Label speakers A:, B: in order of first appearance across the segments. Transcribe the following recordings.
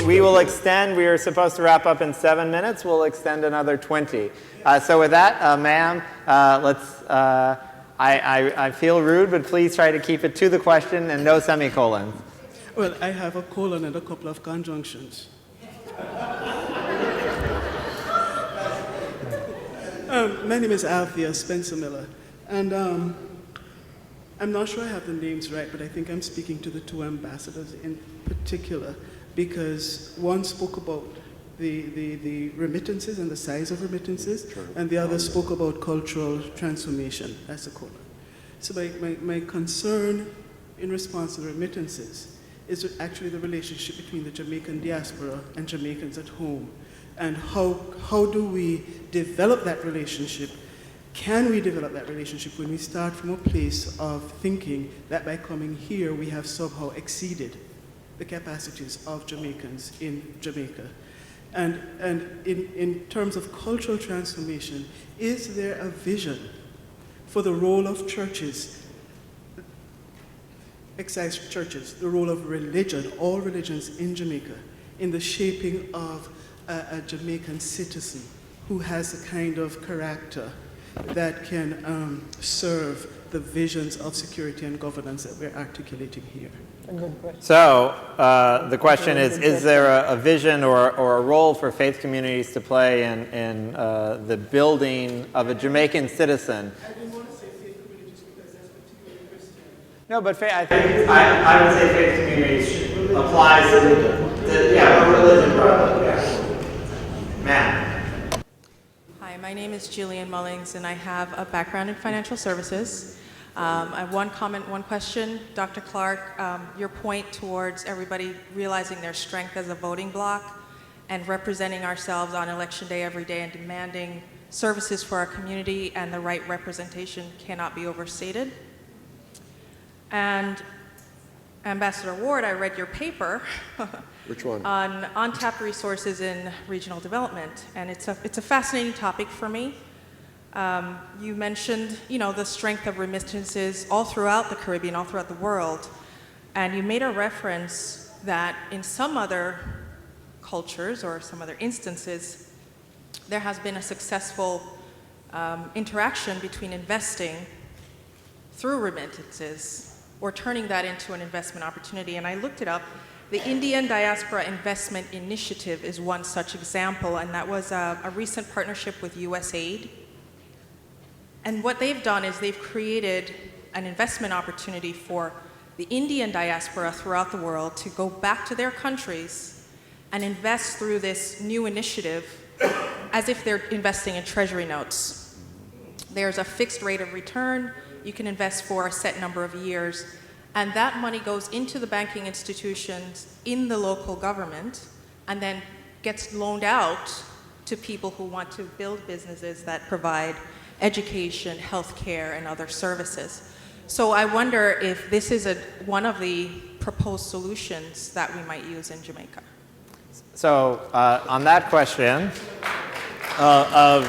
A: We will extend. We are supposed to wrap up in 7 minutes. We'll extend another 20. So with that, ma'am, let's. I feel rude, but please try to keep it to the question and no semicolons.
B: Well, I have a colon and a couple of conjunctions. My name is Althea Spencer Miller, and I'm not sure I have the names right, but I think I'm speaking to the two ambassadors in particular, because one spoke about the remittances and the size of remittances, sure, and the other spoke about cultural transformation. That's a colon. So my concern in response to the remittances is actually the relationship between the Jamaican diaspora and Jamaicans at home. And how do we develop that relationship? Can we develop that relationship when we start from a place of thinking that by coming here we have somehow exceeded the capacities of Jamaicans in Jamaica? And in terms of cultural transformation, is there a vision for the role of churches, excise churches, the role of religion, all religions in Jamaica, in the shaping of a Jamaican citizen who has a kind of character that can serve the visions of security and governance that we're articulating here?
A: So the question is there a vision or a role for faith communities to play in the building of a Jamaican citizen?
B: I didn't want to say faith communities because that's particularly Christian.
A: No, but I think I would say faith communities applies to religion probably. Yeah. Ma'am.
C: Hi, my name is Jillian Mullings, and I have a background in financial services. I have one comment, one question. Dr. Clark, your point towards everybody realizing their strength as a voting bloc and representing ourselves on election day every day and demanding services for our community and the right representation cannot be overstated. And Ambassador Ward, I read your paper
D: Which one?
C: on untapped resources in regional development, and it's a fascinating topic for me. You mentioned, the strength of remittances all throughout the Caribbean, all throughout the world, and you made a reference that in some other cultures or some other instances, there has been a successful interaction between investing through remittances or turning that into an investment opportunity. And I looked it up. The Indian Diaspora Investment Initiative is one such example, and that was a recent partnership with USAID. And what they've done is they've created an investment opportunity for the Indian diaspora throughout the world to go back to their countries and invest through this new initiative as if they're investing in treasury notes. There's a fixed rate of return. You can invest for a set number of years, and that money goes into the banking institutions in the local government and then gets loaned out to people who want to build businesses that provide education, healthcare, and other services. So I wonder if this is one of the proposed solutions that we might use in Jamaica.
A: So on that question of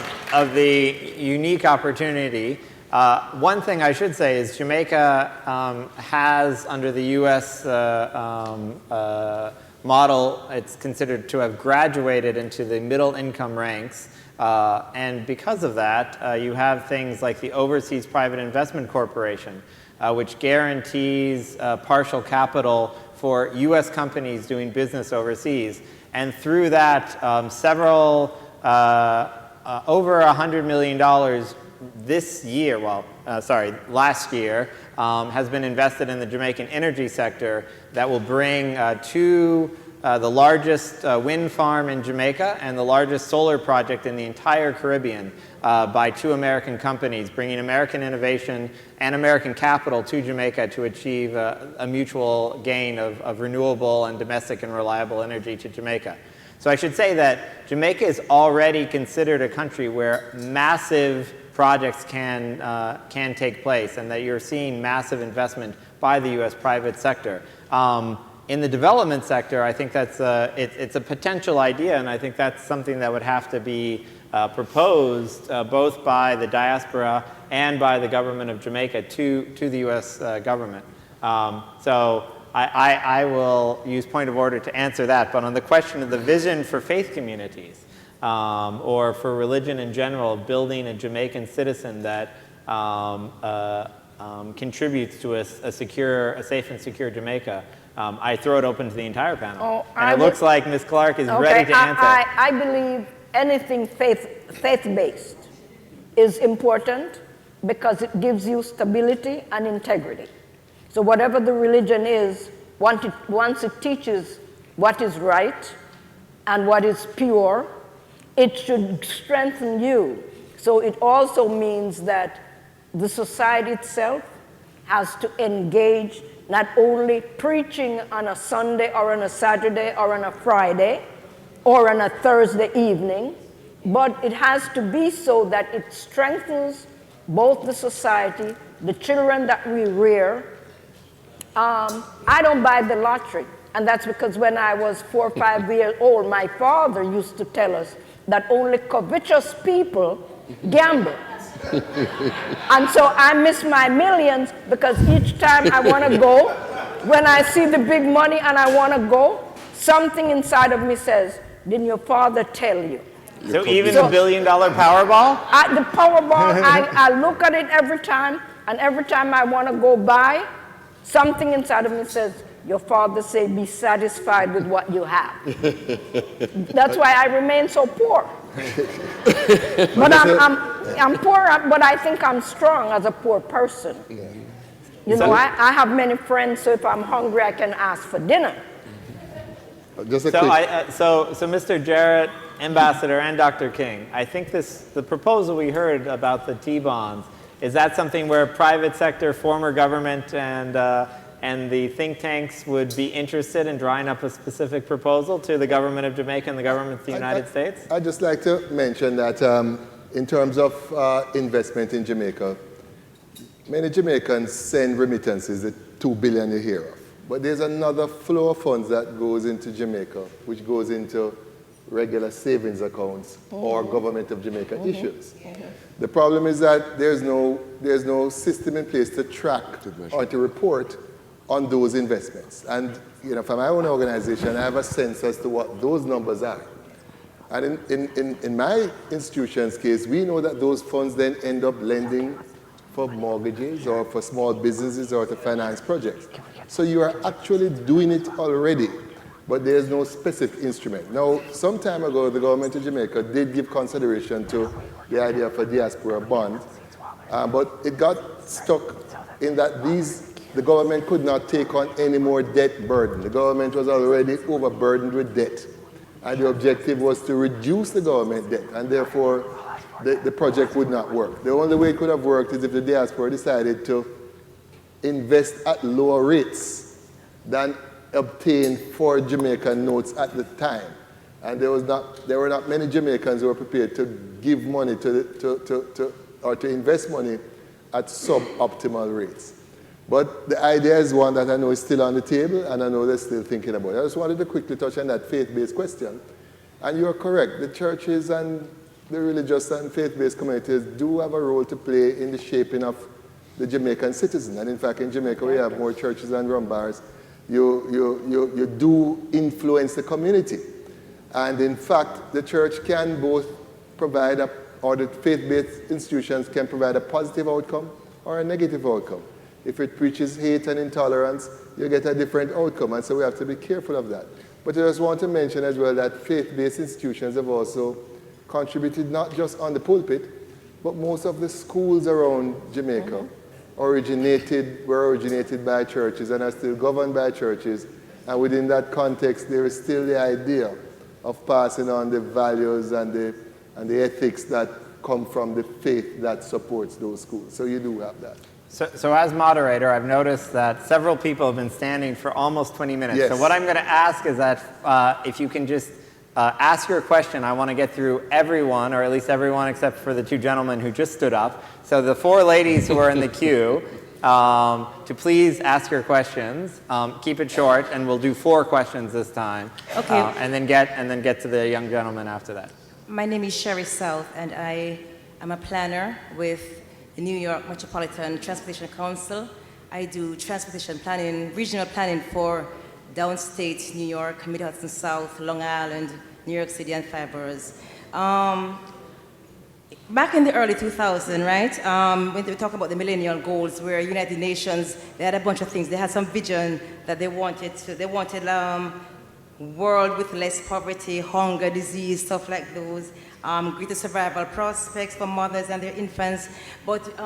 A: the unique opportunity, one thing I should say is Jamaica has, under the U.S. Model, it's considered to have graduated into the middle income ranks. And because of that, you have things like the Overseas Private Investment Corporation, which guarantees partial capital for U.S. companies doing business overseas. And through that, over $100 million last year, has been invested in the Jamaican energy sector that will bring the largest wind farm in Jamaica and the largest solar project in the entire Caribbean by two American companies, bringing American innovation and American capital to Jamaica to achieve a mutual gain of renewable and domestic and reliable energy to Jamaica. So I should say that Jamaica is already considered a country where massive projects can take place, and that you're seeing massive investment by the U.S. private sector. In the development sector, I think that's it's a potential idea, and I think that's something that would have to be proposed both by the Diaspora and by the government of Jamaica to the U.S. Government. So I will use point of order to answer that. But on the question of the vision for faith communities or for religion in general, building a Jamaican citizen that contributes to a safe and secure Jamaica, I throw it open to the entire panel.
D: Oh,
A: and it looks like Ms. Clark is ready to answer.
D: I believe anything faith-based is important because it gives you stability and integrity. So whatever the religion is, once it teaches what is right and what is pure, it should strengthen you. So it also means that the society itself has to engage not only preaching on a Sunday or on a Saturday or on a Friday or on a Thursday evening, but it has to be so that it strengthens both the society, the children that we rear. I don't buy the lottery, and that's because when I was 4 or 5 years old, my father used to tell us that only covetous people gamble. And so I miss my millions because each time I want to go, when I see the big money and I want to go, something inside of me says, didn't your father tell you?
A: So even the $1 billion Powerball?
D: The Powerball, I look at it every time, and every time I want to go buy, something inside of me says, your father said, be satisfied with what you have. That's why I remain so poor. But I'm poor, but I think I'm strong as a poor person. You know, I have many friends, so if I'm hungry, I can ask for dinner.
E: Just a
A: So,
E: quick,
A: so Mr. Jarrett, Ambassador, and Dr. King, I think the proposal we heard about the T-bonds, is that something where private sector, former government, and the think tanks would be interested in drawing up a specific proposal to the government of Jamaica and the government of the United States?
E: I'd just like to mention that in terms of investment in Jamaica, many Jamaicans send remittances, the $2 billion you hear of. But there's another flow of funds that goes into Jamaica, which goes into regular savings accounts or government of Jamaica issues. The problem is that there's no system in place to track or to report on those investments. And you know, for my own organization, I have a sense as to what those numbers are. And in my institution's case, we know that those funds then end up lending for mortgages or for small businesses or to finance projects. So you are actually doing it already, but there's no specific instrument. Now, some time ago, the government of Jamaica did give consideration to the idea of a diaspora bond, but it got stuck in that the government could not take on any more debt burden. The government was already overburdened with debt. And the objective was to reduce the government debt, and therefore the project would not work. The only way it could have worked is if the diaspora decided to invest at lower rates than obtained for Jamaican notes at the time. And there were not many Jamaicans who were prepared to give money or to invest money at suboptimal rates. But the idea is one that I know is still on the table, and I know they're still thinking about it. I just wanted to quickly touch on that faith-based question. And you're correct, the churches and the religious and faith-based communities do have a role to play in the shaping of the Jamaican citizen. And in fact, in Jamaica, we have more churches than rum bars. You do influence the community. And in fact, the church can both provide, or the faith-based institutions can provide a positive outcome or a negative outcome. If it preaches hate and intolerance, you get a different outcome, and so we have to be careful of that. But I just want to mention as well that faith-based institutions have also contributed not just on the pulpit, but most of the schools around Jamaica were originated by churches and are still governed by churches. And within that context, there is still the idea of passing on the values and the ethics that come from the faith that supports those schools. So you do have that.
A: So as moderator, I've noticed that several people have been standing for almost 20 minutes.
E: Yes.
A: So what I'm going to ask is that if you can just ask your question. I want to get through everyone, or at least everyone except for the two gentlemen who just stood up. So the four ladies who are in the queue, to please ask your questions. Keep it short, and we'll do 4 questions this time.
C: Okay.
A: And then get to the young gentleman after that.
F: My name is Sherry South, and I am a planner with the New York Metropolitan Transportation Council. I do transportation planning, regional planning for downstate New York, Mid-Hudson South, Long Island, New York City, and 5 boroughs. Back in the early 2000s, right, when they were talking about the millennial goals, where United Nations, they had a bunch of things. They had some vision that they wanted world with less poverty, hunger, disease, stuff like those, greater survival prospects for mothers and their infants. But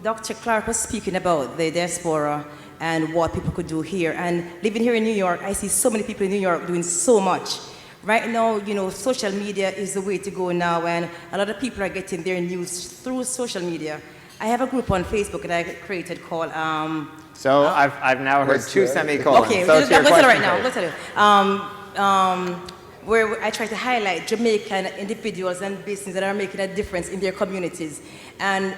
F: Dr. Clark was speaking about the diaspora and what people could do here. And living here in New York, I see so many people in New York doing so much. Right now, social media is the way to go now, and a lot of people are getting their news through social media. I have a group on Facebook that I created called
A: So I've now heard two semicolons.
F: Okay,
A: so
F: let's tell it right now. Let's tell it. Where I try to highlight Jamaican individuals and businesses that are making a difference in their communities. And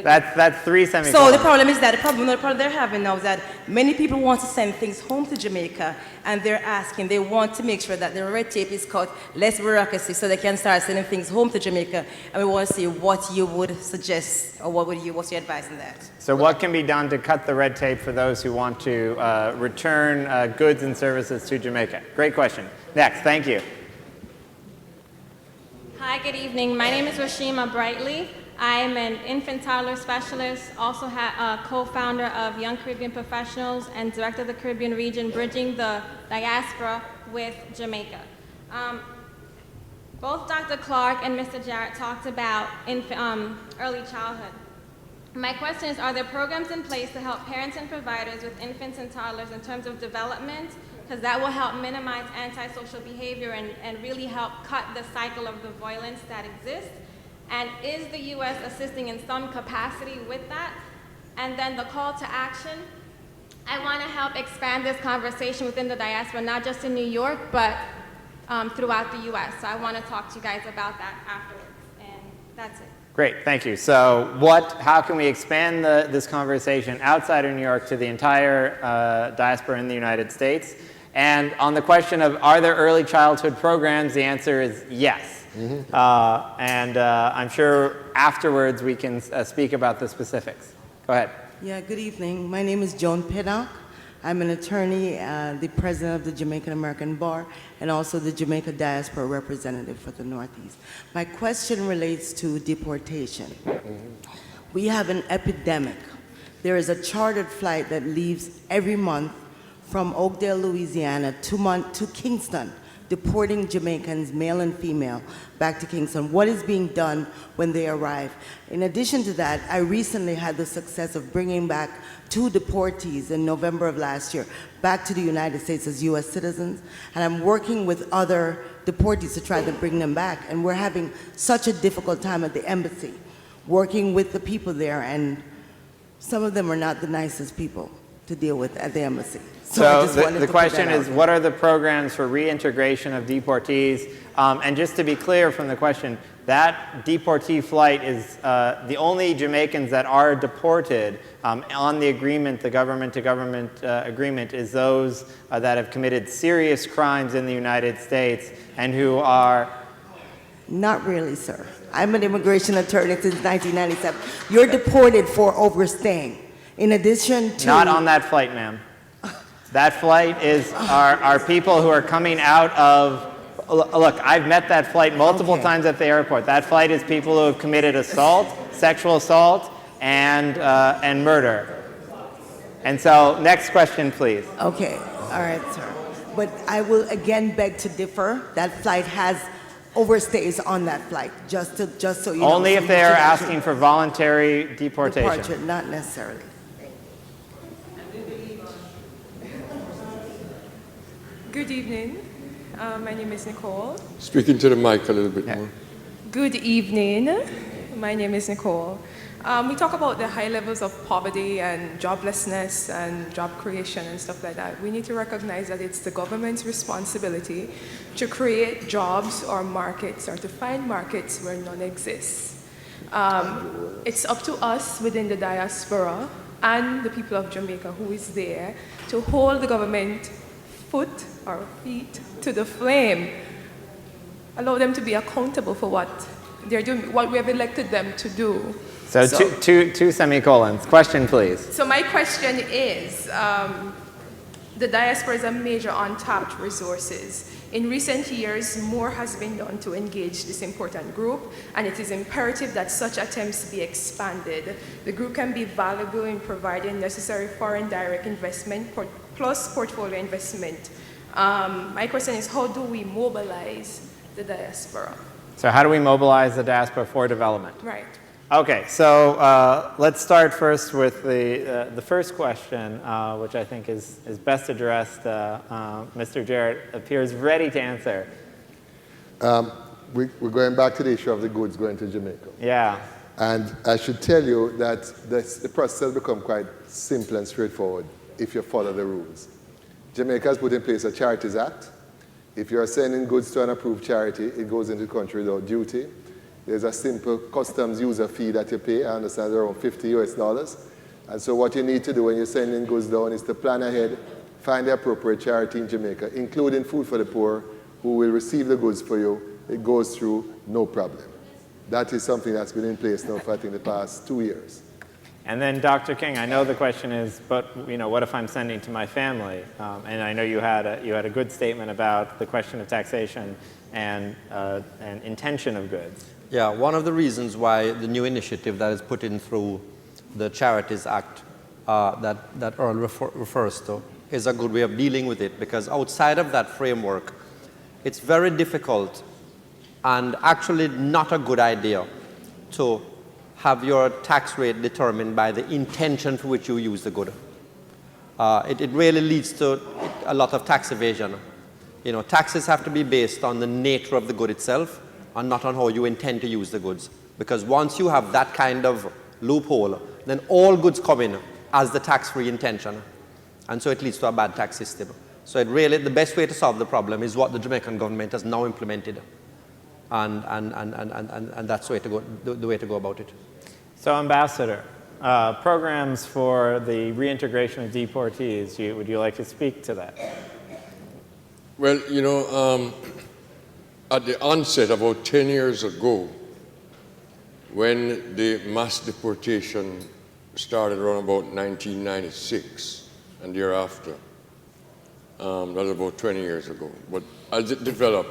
A: that's 3 semicolons.
F: So the problem is that the problem they're having now is that many people want to send things home to Jamaica, and they want to make sure that the red tape is cut, less bureaucracy, so they can start sending things home to Jamaica. And we want to see what you would suggest, or what's your advice on that?
A: So what can be done to cut the red tape for those who want to return goods and services to Jamaica? Great question. Next, thank you.
G: Hi, good evening. My name is Rashima Brightly. I'm an infant toddler specialist, also co-founder of Young Caribbean Professionals and director of the Caribbean region, bridging the diaspora with Jamaica. Both Dr. Clark and Mr. Jarrett talked about early childhood. My question is, are there programs in place to help parents and providers with infants and toddlers in terms of development? Because that will help minimize antisocial behavior and really help cut the cycle of the violence that exists. And is the U.S. assisting in some capacity with that? And then the call to action. I want to help expand this conversation within the diaspora, not just in New York, but throughout the U.S. So I want to talk to you guys about that afterwards. And that's it.
A: Great, thank you. So how can we expand this conversation outside of New York to the entire diaspora in the United States? And on the question of, are there early childhood programs, the answer is yes. Mm-hmm. I'm sure afterwards we can speak about the specifics. Go ahead.
H: Yeah, good evening. My name is Joan Pinnock. I'm an attorney, the president of the Jamaican American Bar, and also the Jamaica Diaspora representative for the Northeast. My question relates to deportation. Mm-hmm. We have an epidemic. There is a chartered flight that leaves every month from Oakdale, Louisiana to Kingston, deporting Jamaicans, male and female, back to Kingston. What is being done when they arrive? In addition to that, I recently had the success of bringing back 2 deportees in November of last year back to the United States as U.S. citizens, and I'm working with other deportees to try to bring them back, and we're having such a difficult time at the embassy, working with the people there, and some of them are not the nicest people to deal with at the embassy.
A: So the question is, what are the programs for reintegration of deportees? And just to be clear from the question, that deportee flight is the only Jamaicans that are deported on the agreement, the government-to-government agreement, is those that have committed serious crimes in the United States and who are...
H: Not really, sir. I'm an immigration attorney since 1997. You're deported for overstaying. In addition to...
A: Not on that flight, ma'am. That flight are people who are coming out of... Look, I've met that flight multiple times at the airport. That flight is people who have committed assault, sexual assault, and murder. And so, next question, please.
H: Okay, all right, sir. But I will again beg to differ. That flight has overstays on that flight, just so you know.
A: Only if they are asking for voluntary deportation.
H: Departure, not necessarily.
I: Good evening. My name is Nicole.
J: Speaking to the mic a little bit more.
I: Good evening. My name is Nicole. We talk about the high levels of poverty and joblessness and job creation and stuff like that. We need to recognize that it's the government's responsibility to create jobs or markets, or to find markets where none exists. It's up to us within the diaspora and the people of Jamaica who is there to hold the government feet to the flame allow them to be accountable for what they're doing, what we have elected them to do.
A: So two semicolons. Question, please.
I: So my question is, the diaspora is a major untapped resources. In recent years, more has been done to engage this important group, and it is imperative that such attempts be expanded. The group can be valuable in providing necessary foreign direct investment plus portfolio investment. My question is, how do we mobilize the diaspora?
A: So how do we mobilize the diaspora for development?
I: Right.
A: Okay, so let's start first with the first question, which I think is best addressed. Mr. Jarrett appears ready to answer.
E: We're going back to the issue of the goods going to Jamaica.
A: Yeah.
E: And I should tell you that the process has become quite simple and straightforward if you follow the rules. Jamaica has put in place a Charities Act. If you're sending goods to an approved charity, it goes into the country without duty. There's a simple customs user fee that you pay. I understand around $50 US. And so what you need to do when you're sending goods down is to plan ahead, find the appropriate charity in Jamaica, including Food for the Poor, who will receive the goods for you. It goes through no problem. That is something that's been in place now for I think the past 2 years.
A: And then Dr. King, I know the question is, but what if I'm sending to my family? And I know you had a good statement about the question of taxation and intention of goods.
K: Yeah, one of the reasons why the new initiative that is put in through the Charities Act that Earl refers to is a good way of dealing with it, because outside of that framework, it's very difficult and actually not a good idea to have your tax rate determined by the intention for which you use the good. It really leads to a lot of tax evasion. Taxes have to be based on the nature of the good itself, and not on how you intend to use the goods. Because once you have that kind of loophole, then all goods come in as the tax-free intention. And so it leads to a bad tax system. So the best way to solve the problem is what the Jamaican government has now implemented. And that's the way to go about it.
A: So Ambassador, programs for the reintegration of deportees, would you like to speak to that?
J: Well, at the onset, about 10 years ago, when the mass deportation started around about 1996 and thereafter, that was about 20 years ago. But as it developed,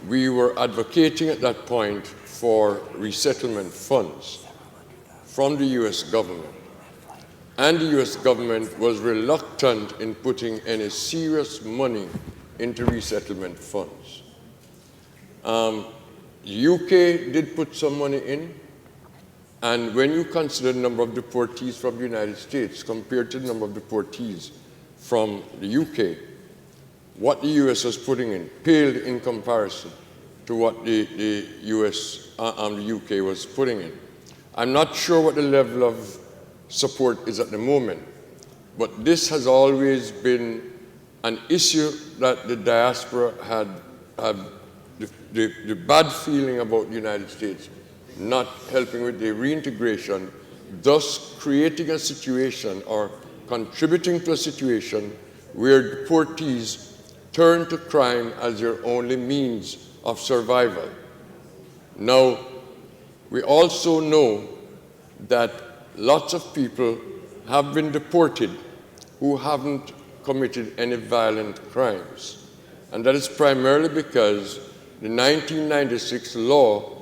J: we were advocating at that point for resettlement funds from the U.S. government. And the U.S. government was reluctant in putting any serious money into resettlement funds. The UK did put some money in, and when you consider the number of deportees from the United States compared to the number of deportees from the UK, what the US was putting in paled in comparison to what the US and the UK was putting in. I'm not sure what the level of support is at the moment, but this has always been an issue that the diaspora had the bad feeling about the United States not helping with the reintegration, thus creating a situation or contributing to a situation where deportees turn to crime as their only means of survival. Now, we also know that lots of people have been deported who haven't committed any violent crimes. And that is primarily because the 1996 law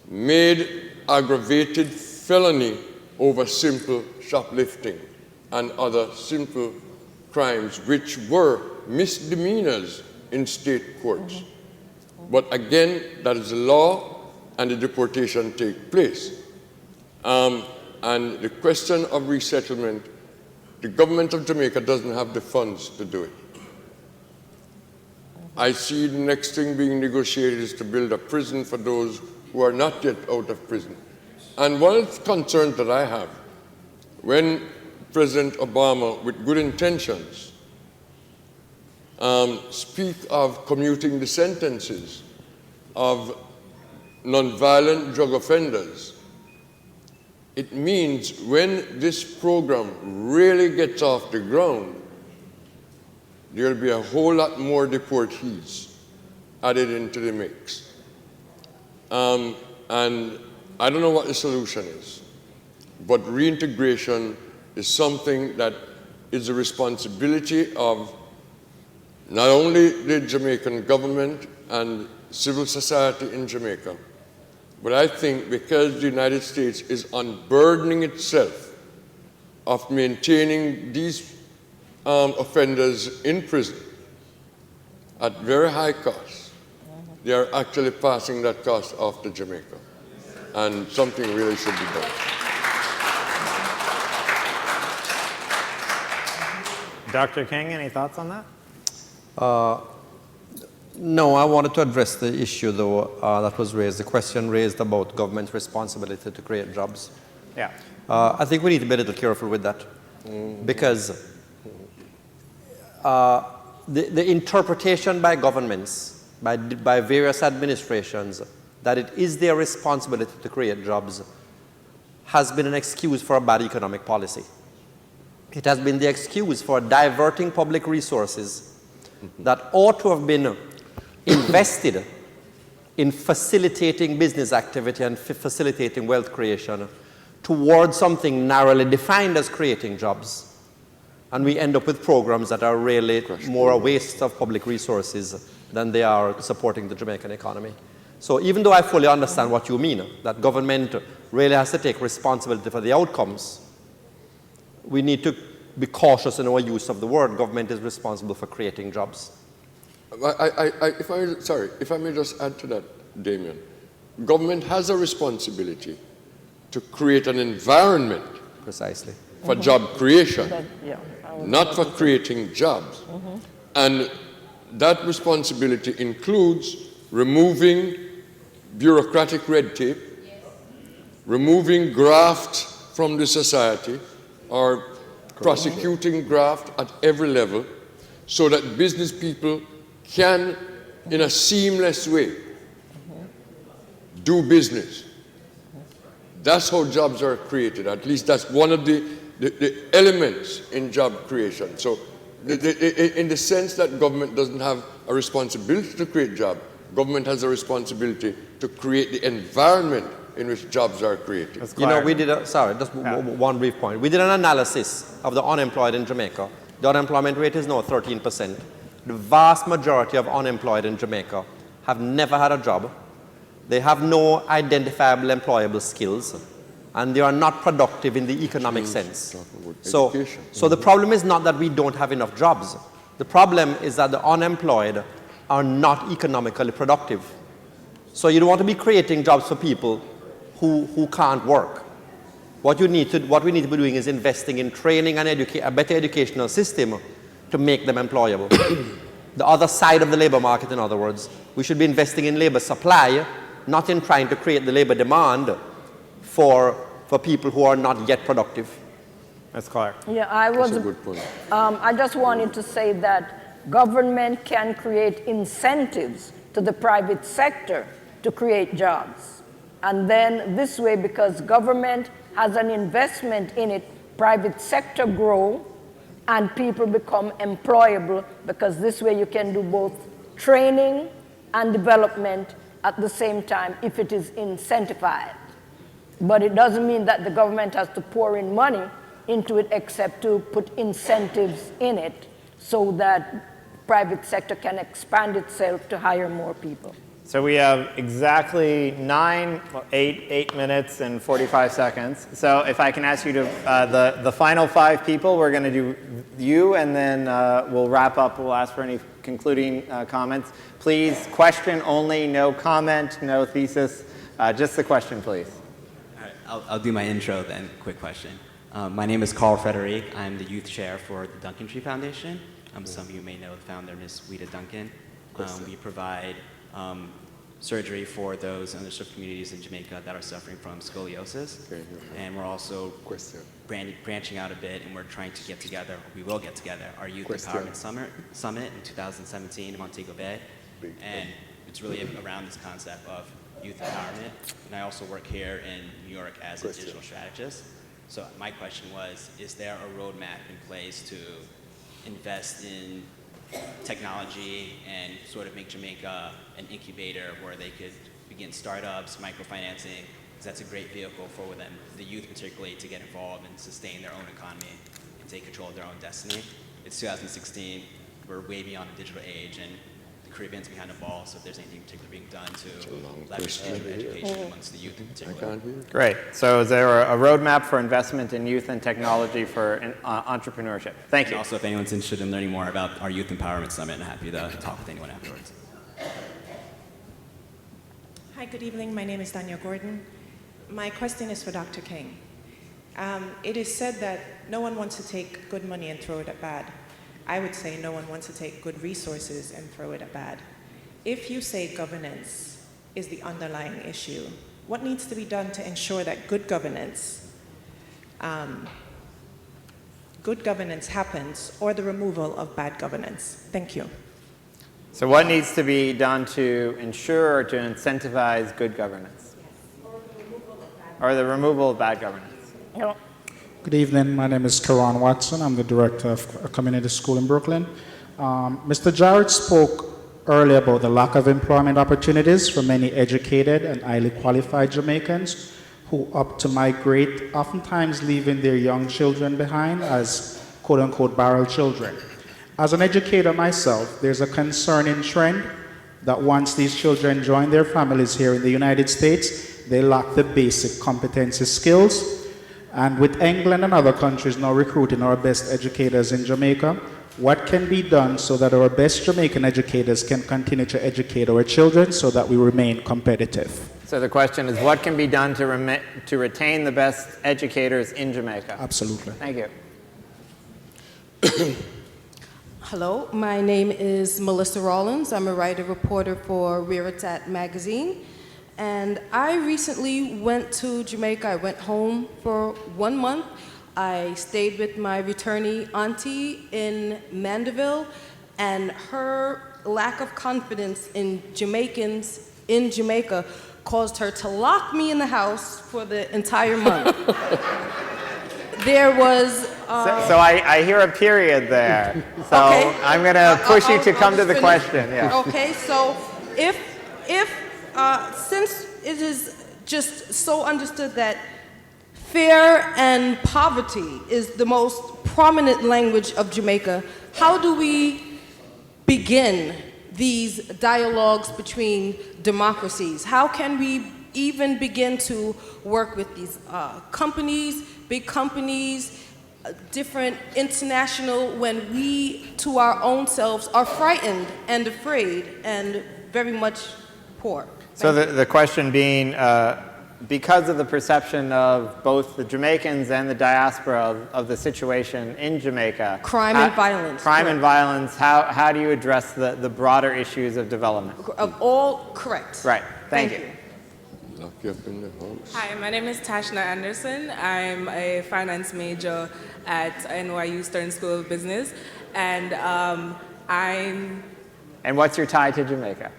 J: made aggravated felony over simple shoplifting and other simple crimes, which were misdemeanors in state courts. But again, that is the law, and the deportation takes place. And the question of resettlement, the government of Jamaica doesn't have the funds to do it. I see the next thing being negotiated is to build a prison for those who are not yet out of prison. And one of the concerns that I have, when President Obama, with good intentions, speak of commuting the sentences of nonviolent drug offenders, it means when this program really gets off the ground, there'll be a whole lot more deportees. added into the mix. And I don't know what the solution is, but reintegration is something that is the responsibility of not only the Jamaican government and civil society in Jamaica, but I think because the United States is unburdening itself of maintaining these offenders in prison at very high cost, they are actually passing that cost off to Jamaica. And something really should be done.
A: Dr. King, any thoughts on that?
K: No, I wanted to address the issue, though, that was raised, the question raised about government's responsibility to create jobs.
A: Yeah.
K: I think we need to be a little careful with that, because the interpretation by governments, by various administrations, that it is their responsibility to create jobs has been an excuse for a bad economic policy. It has been the excuse for diverting public resources that ought to have been invested in facilitating business activity and facilitating wealth creation towards something narrowly defined as creating jobs. And we end up with programs that are really more a waste of public resources than they are supporting the Jamaican economy. So even though I fully understand what you mean, that government really has to take responsibility for the outcomes, we need to be cautious in our use of the word. Government is responsible for creating jobs.
J: If I may just add to that, Damien. Government has a responsibility to create an environment
K: precisely
J: for job creation, not for creating jobs. And that responsibility includes removing bureaucratic red tape, removing graft from the society, or prosecuting graft at every level, so that business people can, in a seamless way, do business. That's how jobs are created. At least that's one of the elements in job creation. So in the sense that government doesn't have a responsibility to create jobs, government has a responsibility to create the environment in which jobs are created.
K: You know, we did one brief point. We did an analysis of the unemployed in Jamaica. The unemployment rate is now 13%. The vast majority of unemployed in Jamaica have never had a job. They have no identifiable employable skills, and they are not productive in the economic sense. So the problem is not that we don't have enough jobs. The problem is that the unemployed are not economically productive. So you don't want to be creating jobs for people who can't work. What we need to be doing is investing in training and a better educational system to make them employable. The other side of the labor market, in other words, we should be investing in labor supply, not in trying to create the labor demand for people who are not yet productive.
A: That's Clark.
D: Yeah,
J: That's a good point.
D: I just wanted to say that government can create incentives to the private sector to create jobs. And then this way, because government has an investment in it, private sector grow and people become employable, because this way you can do both training and development at the same time if it is incentivized. But it doesn't mean that the government has to pour in money into it, except to put incentives in it so that private sector can expand itself to hire more people.
A: So we have exactly 8 minutes and 45 seconds. So if I can ask you to, the final 5 people, we're going to do you, and then we'll wrap up. We'll ask for any concluding comments. Please, question only, no comment, no thesis. Just the question, please.
L: All right, I'll do my intro then. Quick question. My name is Carl Frederic. I'm the youth chair for the Duncan Tree Foundation. Some of you may know the founder, Ms. Wita Duncan. We provide surgery for those underserved communities in Jamaica that are suffering from scoliosis. And we're also branching out a bit, and we're trying to get together, we will get together, our Youth Empowerment Summit in 2017 in Montego Bay. And it's really around this concept of youth empowerment. And I also work here in New York as a digital strategist. So my question was, is there a roadmap in place to invest in technology and sort of make Jamaica an incubator where they could begin startups, microfinancing, because that's a great vehicle for them, the youth particularly, to get involved and sustain their own economy and take control of their own destiny. It's 2016, we're way beyond the digital age, and the Caribbean's behind the ball, so if there's anything particular being done to leverage digital education amongst the youth in particular.
A: Great. So is there a roadmap for investment in youth and technology for entrepreneurship? Thank you.
L: And also, if anyone's interested in learning more about our Youth Empowerment Summit, I'm happy to talk with anyone afterwards.
M: Hi, good evening. My name is Danielle Gordon. My question is for Dr. King. It is said that no one wants to take good money and throw it at bad. I would say no one wants to take good resources and throw it at bad. If you say governance is the underlying issue, what needs to be done to ensure that good governance happens, or the removal of bad governance? Thank you.
A: So what needs to be done to ensure or to incentivize good governance? Or the removal of bad governance?
D: No.
N: Good evening. My name is Karan Watson. I'm the director of a community school in Brooklyn. Mr. Jarrett spoke earlier about the lack of employment opportunities for many educated and highly qualified Jamaicans who opt to migrate, oftentimes leaving their young children behind as quote-unquote barrel children. As an educator myself, there's a concerning trend that once these children join their families here in the United States, they lack the basic competency skills. And with England and other countries now recruiting our best educators in Jamaica, what can be done so that our best Jamaican educators can continue to educate our children so that we remain competitive?
A: So the question is, what can be done to retain the best educators in Jamaica?
N: Absolutely.
A: Thank you.
O: Hello, my name is Melissa Rollins. I'm a writer-reporter for Rearitat magazine. And I recently went to Jamaica. I went home for 1 month. I stayed with my returnee auntie in Mandeville, and her lack of confidence in Jamaicans in Jamaica caused her to lock me in the house for the entire month. There was...
A: So I hear a period there. So okay. I'm going to push you to come to the question. Yeah.
O: Okay, so since it is just so understood that fear and poverty is the most prominent language of Jamaica, how do we begin these dialogues between democracies? How can we even begin to work with these companies, big companies, different international, when we to our own selves are frightened and afraid and very much poor?
A: So the question being, because of the perception of both the Jamaicans and the diaspora of the situation in Jamaica.
O: Crime and violence.
A: Crime and violence, how do you address the broader issues of development?
O: Of all, correct.
A: Right, thank you.
J: Lock you up in the house.
P: Hi, my name is Tashna Anderson. I'm a finance major at NYU Stern School of Business, and
A: And what's your tie to Jamaica?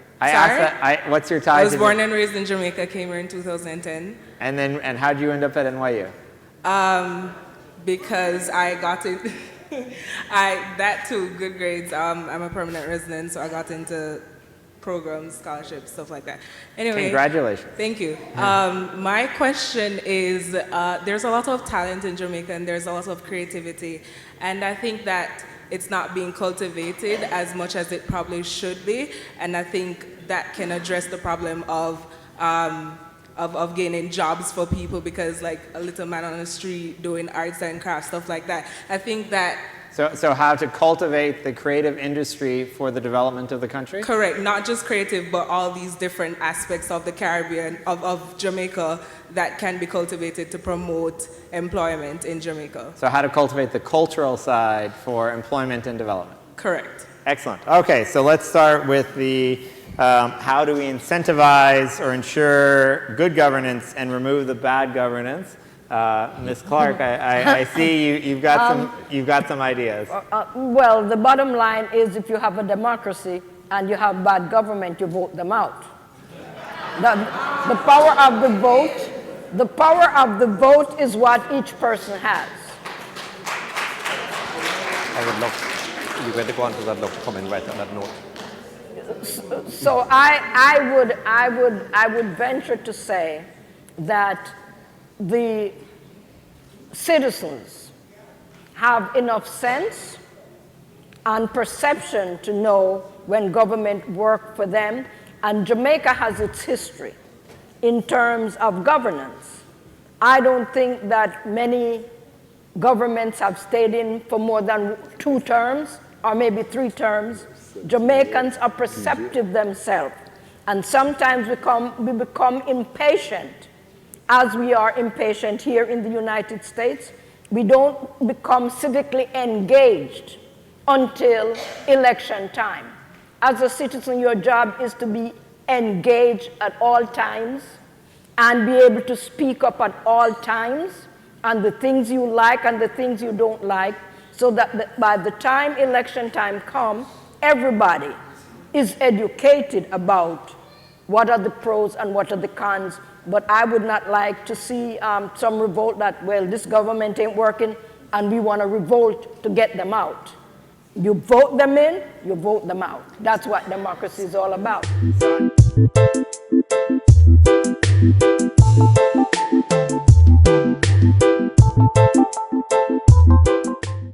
A: What's your tie?
P: I was born and raised in Jamaica, came here in 2010.
A: And how'd you end up at NYU?
P: Because I got it, that too, good grades. I'm a permanent resident, so I got into programs, scholarships, stuff like that. Anyway.
A: Congratulations.
P: Thank you. My question is, there's a lot of talent in Jamaica and there's a lot of creativity. And I think that it's not being cultivated as much as it probably should be. And I think that can address the problem of gaining jobs for people, because like a little man on the street doing arts and crafts, stuff like that. I think that...
A: So how to cultivate the creative industry for the development of the country?
P: Correct, not just creative, but all these different aspects of the Caribbean, of Jamaica, that can be cultivated to promote employment in Jamaica.
A: So how to cultivate the cultural side for employment and development?
P: Correct.
A: Excellent. Okay, so let's start with the how do we incentivize or ensure good governance and remove the bad governance? Ms. Clark, I see you've got some ideas.
D: Well, the bottom line is, if you have a democracy and you have bad government, you vote them out. The power of the vote is what each person has.
K: you're going to go on to that, Dr. Comment right on that note.
D: So I would venture to say that the citizens have enough sense and perception to know when government works for them, and Jamaica has its history in terms of governance. I don't think that many governments have stayed in for more than 2 terms or maybe 3 terms. Jamaicans are perceptive themselves, and sometimes we become impatient, as we are impatient here in the United States. We don't become civically engaged until election time. As a citizen, your job is to be engaged at all times and be able to speak up at all times on the things you like and the things you don't like, so that by the time election time comes, everybody is educated about what are the pros and what are the cons. But I would not like to see some revolt that, well, this government ain't working and we want to revolt to get them out. You vote them in, you vote them out. That's what democracy is all about.